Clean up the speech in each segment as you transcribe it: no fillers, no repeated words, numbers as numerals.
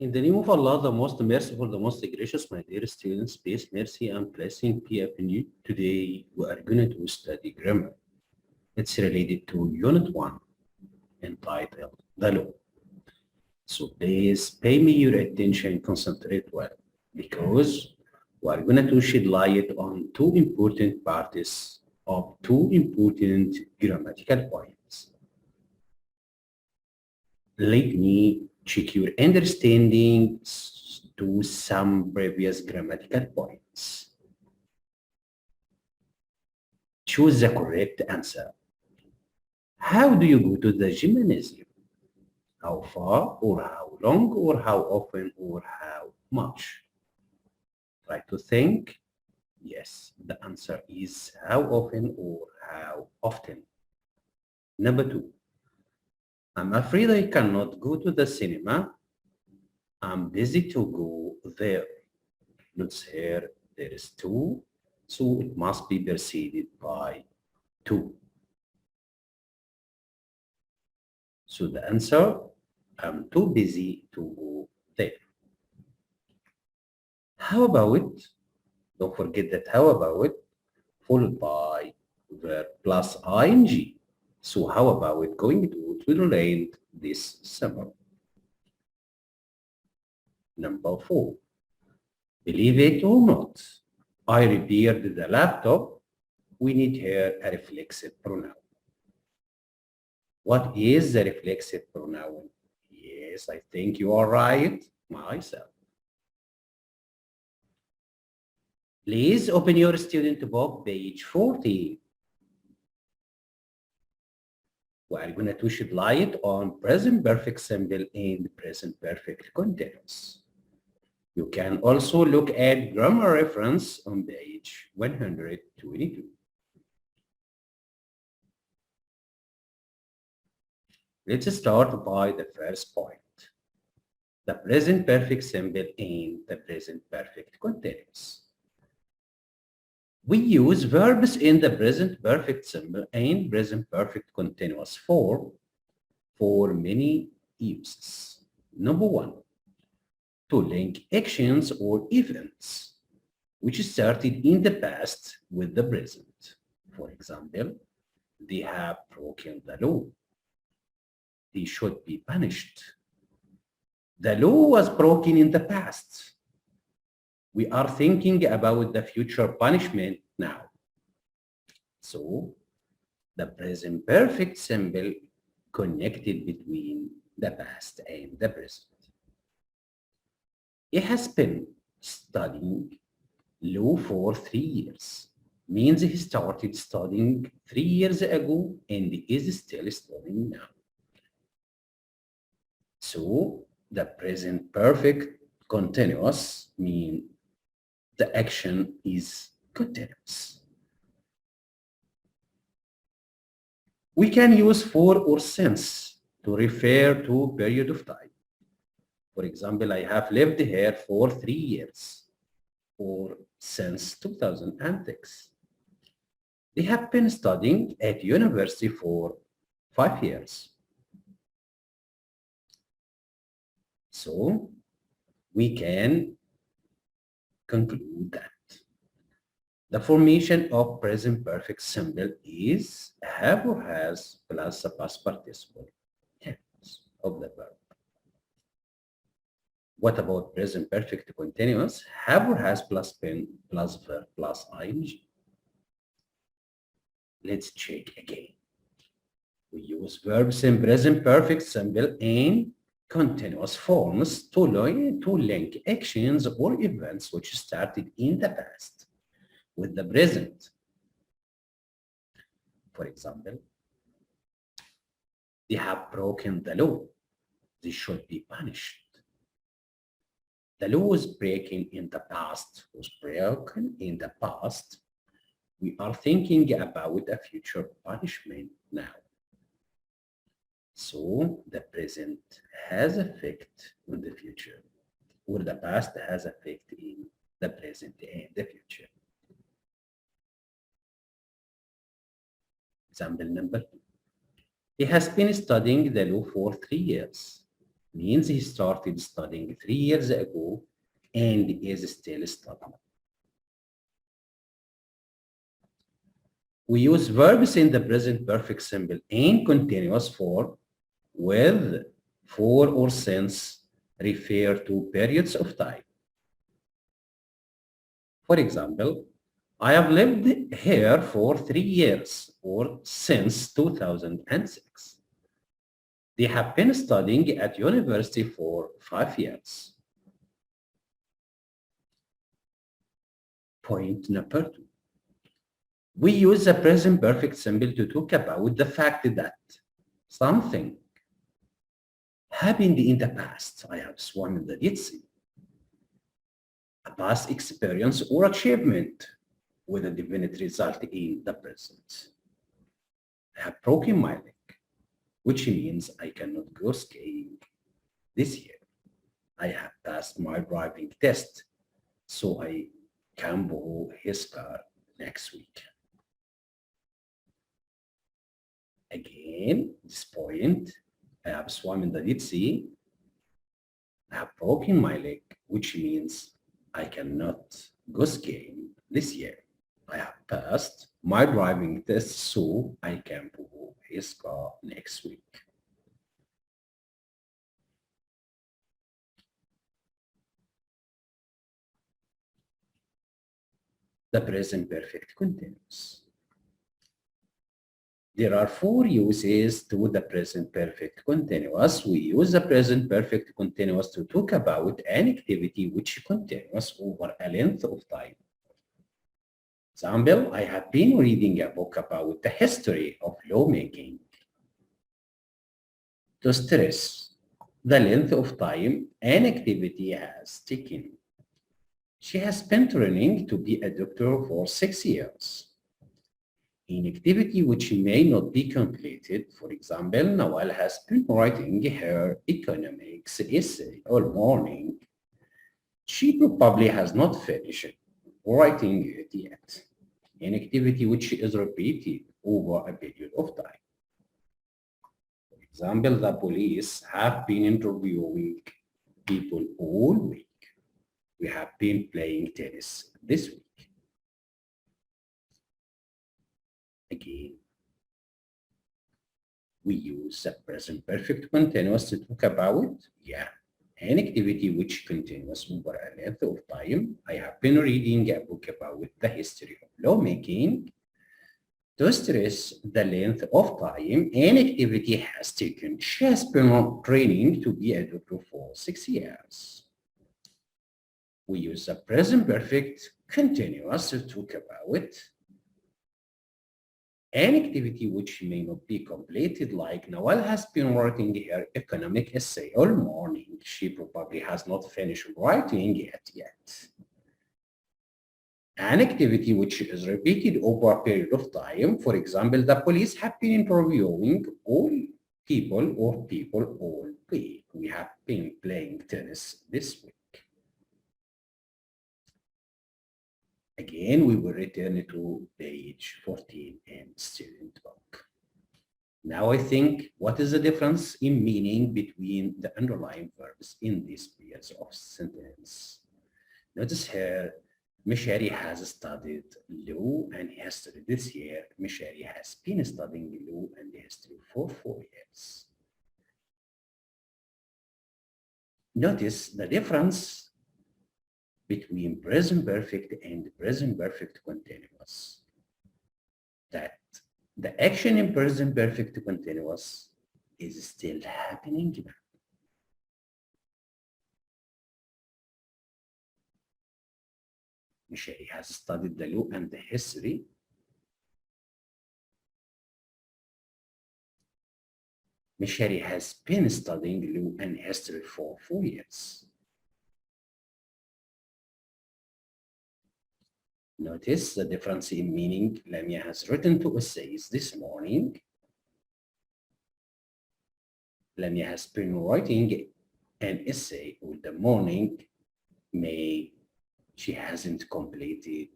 In the name of Allah, the most merciful, the most gracious, my dear students, peace, mercy, and blessing be upon you. Today, we are going to study grammar. It's related to Unit 1 entitled The Law. So please pay me your attention, concentrate well, because we are going to shed light on two important parts of two important grammatical points. Let me check your understanding to some previous grammatical points. Choose the correct answer. How do you go to the gymnasium? How far or how long or how often or how much? Try to think. Yes, the answer is how often or how often. Number 2. I'm afraid I cannot go to the cinema. I'm busy to go there. Notice here there is 2, so it must be preceded by 2. So the answer, I'm too busy to go there. How about, don't forget that how about followed by verb plus ing. So how about going to Switzerland this summer? Number 4. Believe it or not, I repaired the laptop. We need here a reflexive pronoun. What is the reflexive pronoun? Yes, I think you are right, myself. Please open your student book, page 40. We are going to shed light on present perfect simple and present perfect continuous. You can also look at grammar reference on page 122. Let's start by the first point. The present perfect simple and the present perfect continuous. We use verbs in the present perfect simple and present perfect continuous form for many uses. Number 1, to link actions or events which started in the past with the present. For example, they have broken the law. They should be punished. The law was broken in the past. We are thinking about the future punishment now. So, the present perfect simple connected between the past and the present. He has been studying law for 3 years. Means he started studying 3 years ago and is still studying now. So the present perfect continuous mean the action is continuous. We can use for or since to refer to period of time. For example, I have lived here for 3 years or since 2006. They have been studying at university for 5 years. So we can conclude that the formation of present perfect simple is have or has plus a past participle tense of the verb. What about present perfect continuous? Have or has plus pen plus verb plus ing. Let's check again. We use verbs in present perfect simple and continuous forms to link actions or events which started in the past with the present. For example, they have broken the law. They should be punished. The law was breaking in the past, was broken in the past. We are thinking about a future punishment now. So the present has effect on the future, or the past has effect in the present and the future. Example number 2. He has been studying the law for 3 years. means he started studying 3 years ago and is still studying. We use verbs in the present perfect simple and continuous form with, for, or since refer to periods of time. For example, I have lived here for 3 years or since 2006. They have been studying at university for 5 years. Point number 2. We use the present perfect simple to talk about the fact that something happened in the past. I have swum in the Dead Sea. A past experience or achievement with a definite result in the present. I have broken my leg, which means I cannot go skiing this year. I have passed my driving test, so I can borrow his car next week. Again, this point, I have swum in the Dead Sea. I have broken my leg, which means I cannot go skiing this year. I have passed my driving test, so I can borrow his car next week. The present perfect continuous. There are 4 uses to the present perfect continuous. We use the present perfect continuous to talk about an activity which continues over a length of time. Example, I have been reading a book about the history of lawmaking. To stress the length of time an activity has taken. She has been training to be a doctor for 6 years. An activity which may not be completed, for example, Nawal has been writing her economics essay all morning. She probably has not finished writing it yet. An activity which is repeated over a period of time. For example, the police have been interviewing people all week. We have been playing tennis this week. Again, we use the present perfect continuous to talk about, an activity which continues over a length of time. I have been reading a book about the history of lawmaking. To stress the length of time an activity has taken. She has been training to be a doctor for 6 years. We use the present perfect continuous to talk about an activity which may not be completed, like Nawal has been writing her economic essay all morning. She probably has not finished writing it yet. An activity which is repeated over a period of time. For example, the police have been interviewing all people or people all week. We have been playing tennis this week. Again, we will return to page 14 in student book. Now I think, what is the difference in meaning between the underlying verbs in these pairs of sentence? Notice here, Mishari has studied law and history this year. Mishari has been studying law and history for 4 years. Notice the difference between present perfect and present perfect continuous. That the action in present perfect continuous is still happening now. Mishari has studied the law and the history. Mishari has been studying law and history for 4 years. Notice the difference in meaning. Lamia has written 2 essays this morning. Lamia has been writing an essay all the morning. She hasn't completed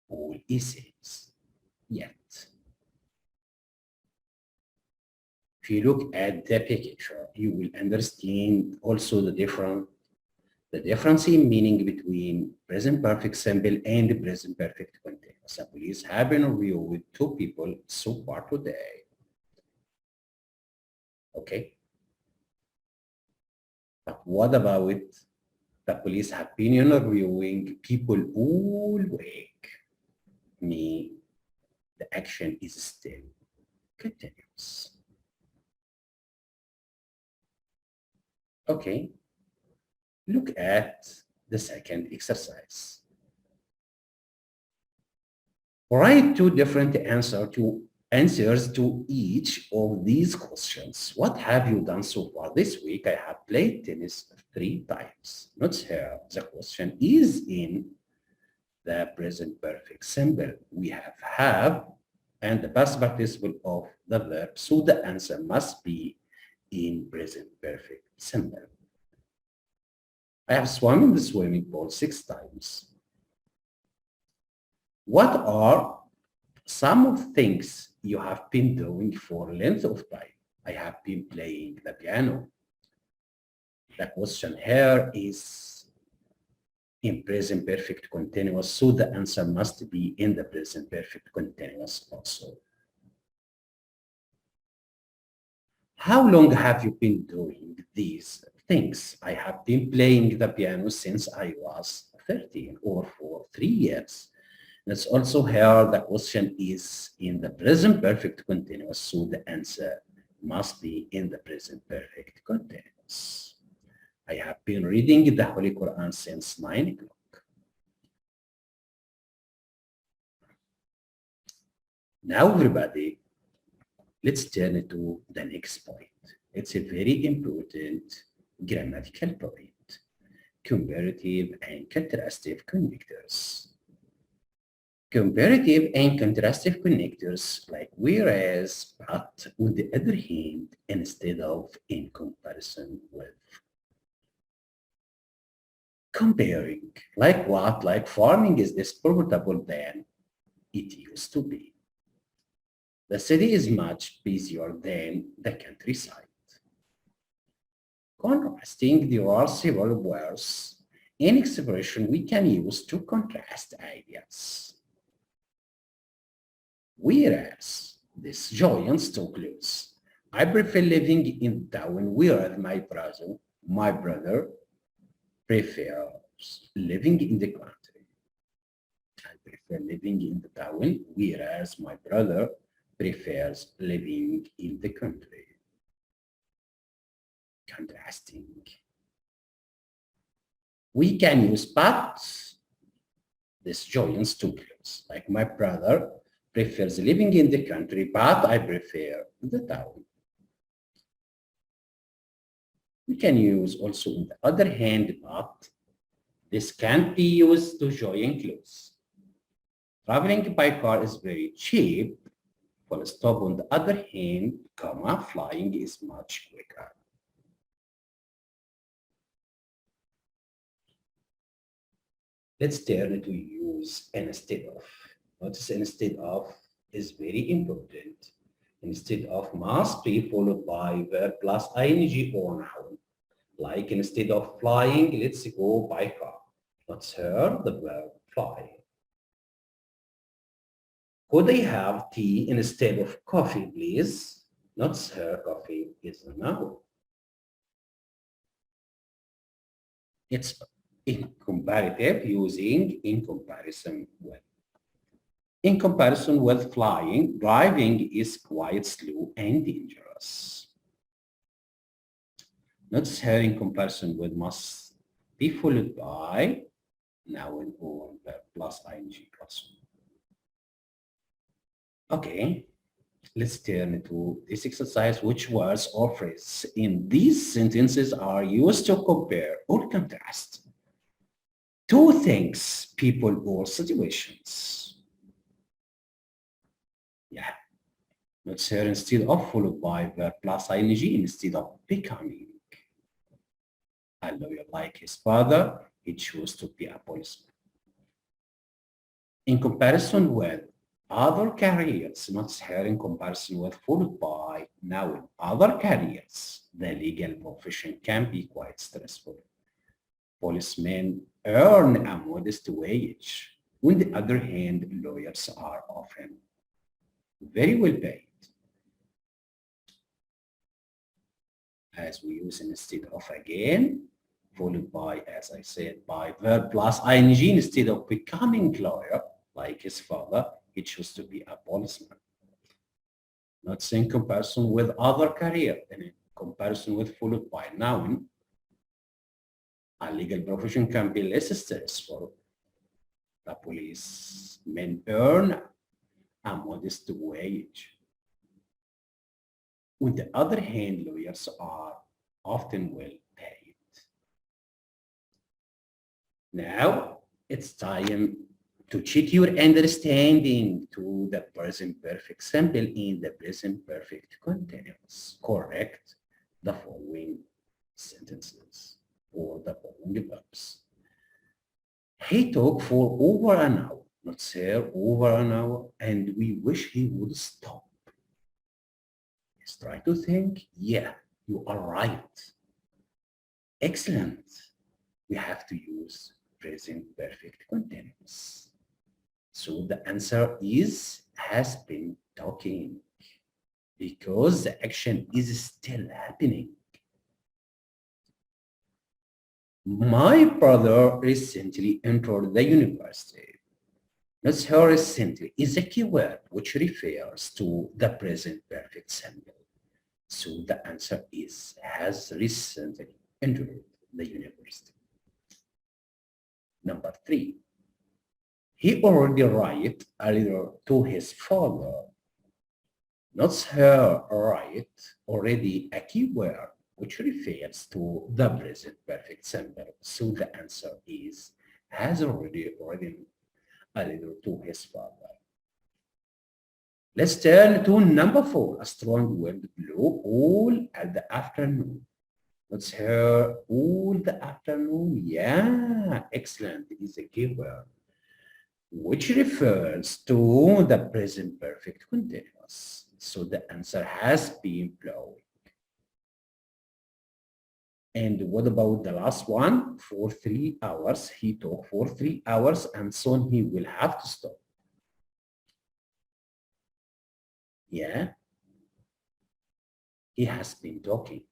all essays yet. if you look at the picture, you will understand also the difference in meaning between present perfect simple and present perfect continuous. The police have an review with two people so far today. Okay. But what about the police have been interviewing people all week? Me, the action is still continuous. Okay. Look at the second exercise. Write two different answers to each of these questions. What have you done so far this week? I have played tennis 3 times. Notice here, the question is in the present perfect simple. We have and the past participle of the verb, so the answer must be in present perfect simple. I have swum in the swimming pool 6 times. What are some of things you have been doing for a length of time? I have been playing the piano. The question here is in present perfect continuous, so the answer must be in the present perfect continuous also. How long have you been doing these things? I have been playing the piano since I was 13 or for 3 years. Let's also here the question is in the present perfect continuous, so the answer must be in the present perfect continuous. I have been reading the Holy Quran since 9 o'clock. Now everybody, let's turn to the next point. It's a very important grammatical point. Comparative and contrastive connectors. Comparative and contrastive connectors like whereas, but, on the other hand, instead of, in comparison with. Comparing, like what? Like farming is less profitable than it used to be. The city is much busier than the countryside. Contrasting, there are several words and expressions we can use to contrast ideas. Whereas, this joins too close. I prefer living in town, whereas my brother prefers living in the country. I prefer living in the town, whereas my brother prefers living in the country. Contrasting. We can use but, this joins too close. Like my brother prefers living in the country, but I prefer the town. We can use also on the other hand, but this can't be used to join close. Traveling by car is very cheap. Full stop. On the other hand, comma, flying is much quicker. Let's turn to use instead of. Notice instead of is very important. Instead of must be followed by verb plus ing or noun. Like instead of flying, let's go by car. Let's hear the verb fly. Could I have tea instead of coffee, please? Not her coffee is a noun. It's in comparative using in comparison with. In comparison with flying, driving is quite slow and dangerous. Notice here in comparison with must be followed by noun or verb plus ing plus. Okay, let's turn to this exercise. Which words or phrases in these sentences are used to compare or contrast two things, people, or situations? Yeah. Let's here instead of followed by verb plus ing instead of becoming. A lawyer like his father, he chose to be a policeman. In comparison with, other careers, not here in comparison with, followed by noun. Other careers, the legal profession can be quite stressful. Policemen earn a modest wage. On the other hand, lawyers are often very well paid. As we use instead of again, followed by, as I said, by verb plus ing instead of becoming lawyer, like his father, he chose to be a policeman. Not in comparison with other career, in comparison with followed by noun, a legal profession can be less stressful. The policemen earn a modest wage. On the other hand, lawyers are often well paid. Now it's time to check your understanding to the present perfect simple in the present perfect continuous. Correct the following sentences or the following verbs. He talked for over an hour, not sir, over an hour, and we wish he would stop. Let's try to think. Yeah, you are right. Excellent. We have to use present perfect continuous. So the answer is has been talking because the action is still happening. My brother recently entered the university. Notice how recently is a keyword which refers to the present perfect simple. So the answer is has recently entered the university. Number 3. He already write a letter to his father. Notice her write already a keyword which refers to the present perfect simple. So the answer is has already written a letter to his father. Let's turn to number 4, a strong wind blew all at the afternoon. Let's hear all the afternoon. Yeah, excellent is a keyword which refers to the present perfect continuous. So the answer has been blowing. And what about the last one? For 3 hours. He talked for 3 hours and soon he will have to stop. Yeah, he has been talking.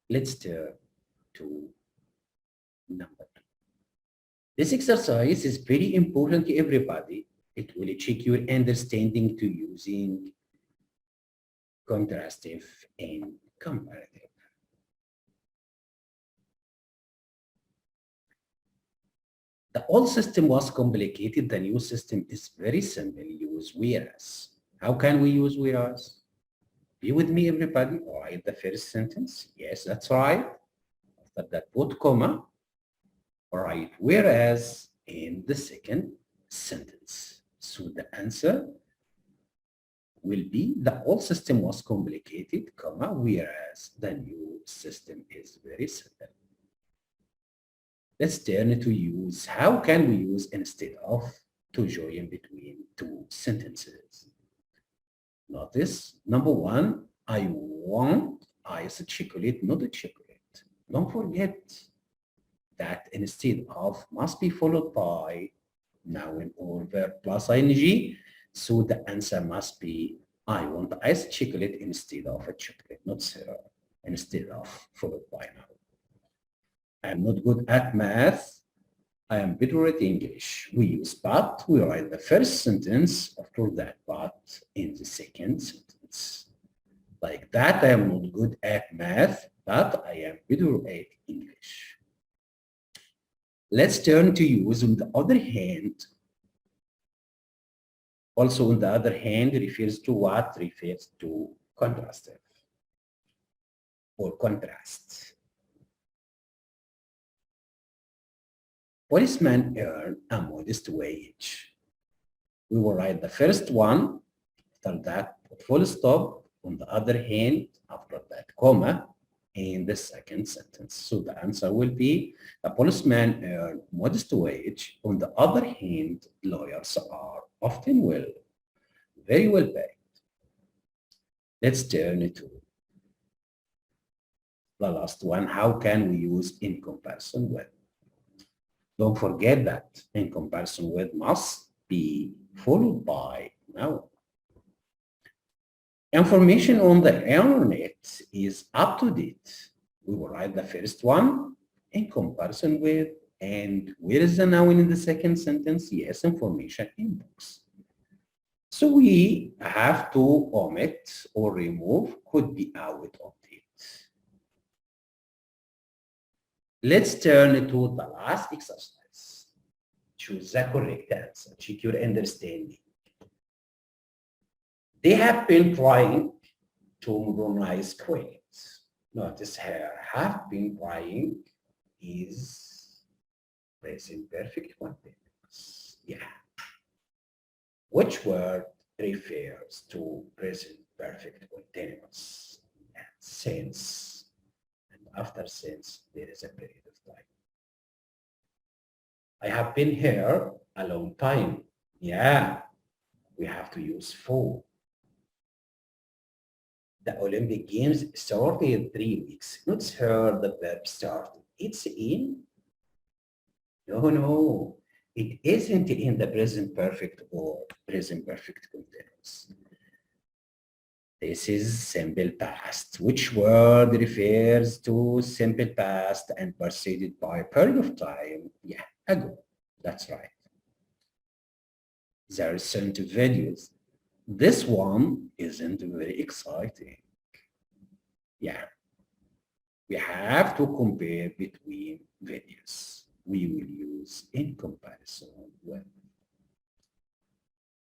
Let's turn to number 2. This exercise is very important to everybody. It will check your understanding to using contrastive and comparative. The old system was complicated. The new system is very simple. Use whereas. How can we use whereas? Be with me, everybody. Write the first sentence. Yes, that's right. After that, put comma. Write whereas in the second sentence. So the answer will be the old system was complicated, comma, whereas the new system is very simple. Let's turn to use. How can we use instead of to join between two sentences? Notice, number 1, I want ice chocolate, not a chocolate. Don't forget that instead of must be followed by noun or verb plus ing. So the answer must be I want ice chocolate instead of a chocolate, not syrup, instead of followed by noun. I'm not good at math. I am better at English. We use but. We write the first sentence after that but in the second sentence. Like that, I am not good at math, but I am better at English. Let's turn to use on the other hand. Also on the other hand refers to what? Refers to contrastive or contrast. Policemen earn a modest wage. We will write the first one, after that full stop, on the other hand, after that comma, in the second sentence. So the answer will be, a policeman earn modest wage. On the other hand, lawyers are often well Very well packed. Let's turn to the last one. How can we use in comparison with? Don't forget that in comparison with must be followed by now. Information on the internet is up to date. We will write the first one in comparison with, and where is the noun in the second sentence? Yes, information in books. So we have to omit or remove could be out of date. Let's turn to the last exercise. Choose the correct answer. Check your understanding. They have been trying to modernize Kuwait. Notice here, have been trying is present perfect continuous. Yeah. Which word refers to present perfect continuous? Since. And after since, there is a period of time. I have been here a long time. Yeah. We have to use for. The Olympic Games started in 3 weeks. Notice here the verb started. It's in. No. It isn't in the present perfect or present perfect continuous. This is simple past. Which word refers to simple past and preceded by a period of time? Yeah, ago. That's right. There are sent videos. This one isn't very exciting. Yeah. We have to compare between videos. We will use in comparison with.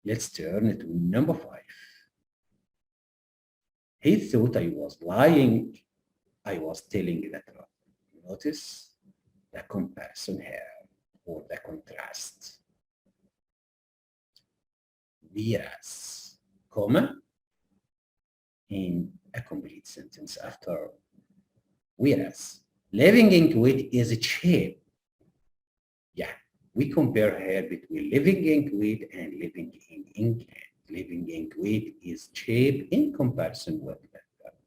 Let's turn to number 5. He thought I was lying. I was telling the truth. Notice the comparison here or the contrast. Whereas, comma, in a complete sentence after whereas. Living in Kuwait is cheap. Yeah, we compare here between living in Kuwait and living in England. Living in Kuwait is cheap in comparison with London.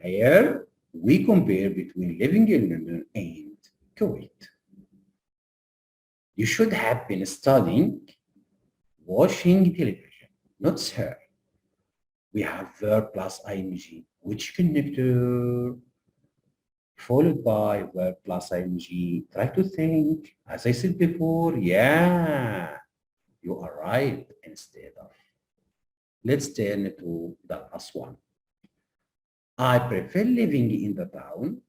Here, we compare between living in London and Kuwait. You should have been studying watching television, not her. We have verb plus ing, which connector followed by verb plus ing. Try to think. As I said before, yeah, you are right instead of. Let's turn to the last one. I prefer living in the town.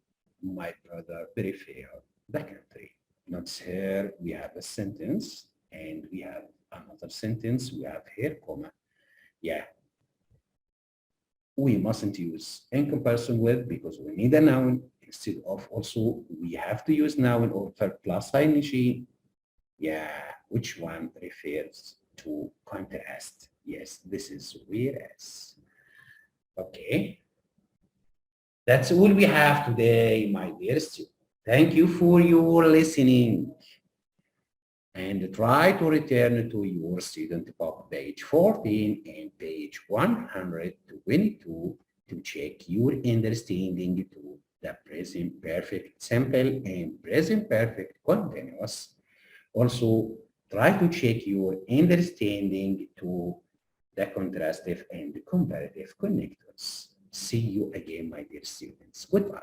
My brother prefer the country. Notice here we have a sentence and we have another sentence. We have here comma. Yeah. We mustn't use in comparison with because we need a noun instead of also we have to use noun or verb plus ing. Yeah, which one refers to contrast? Yes, this is whereas. Okay. That's all we have today, my dear students. Thank you for your listening. And try to return to your student book, page 14 and page 122 to check your understanding to the present perfect simple and present perfect continuous. Also, try to check your understanding to the contrastive and comparative connectors. See you again, my dear students. Goodbye.